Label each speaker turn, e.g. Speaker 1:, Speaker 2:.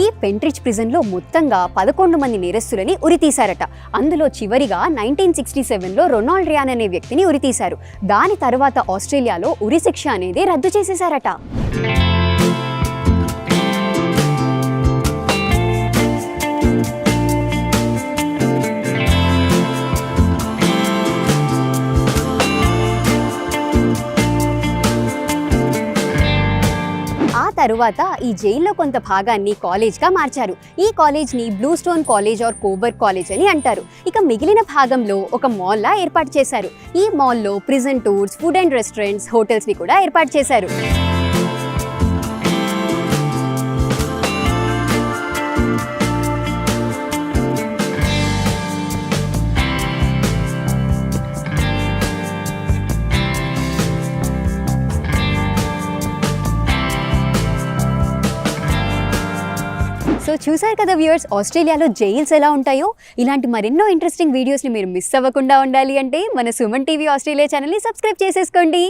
Speaker 1: ఈ పెంట్రిచ్ ప్రిజన్లో మొత్తంగా 11 మంది నేరస్తులని ఉరితీశారట. అందులో చివరిగా 1967లో రొనాల్డ్ రియాన్ అనే వ్యక్తిని ఉరితీశారు. దాని తర్వాత ఆస్ట్రేలియాలో ఉరి శిక్ష అనేది రద్దు చేసేశారట. తరువాత ఈ జైల్లో కొంత భాగాన్ని కాలేజ్గా మార్చారు. ఈ కాలేజ్ని blue stone college or Coburg college అని అంటారు. ఇక మిగిలిన భాగంలో ఒక మాల్లా ఏర్పాటు చేశారు. ఈ మాల్లో prison tours, food and restaurants, హోటల్స్ని కూడా ఏర్పాటు చేశారు. సో చూసారు కదా వ్యూవర్స్, ఆస్ట్రేలియాలో జైల్స్ ఎలా ఉంటాయో. ఇలాంటి మరెన్నో ఇంట్రెస్టింగ్ వీడియోస్ని మీరు మిస్ అవ్వకుండా ఉండాలి అంటే మన సుమన్ టీవీ ఆస్ట్రేలియా ఛానల్ని సబ్స్క్రైబ్ చేసేసుకోండి.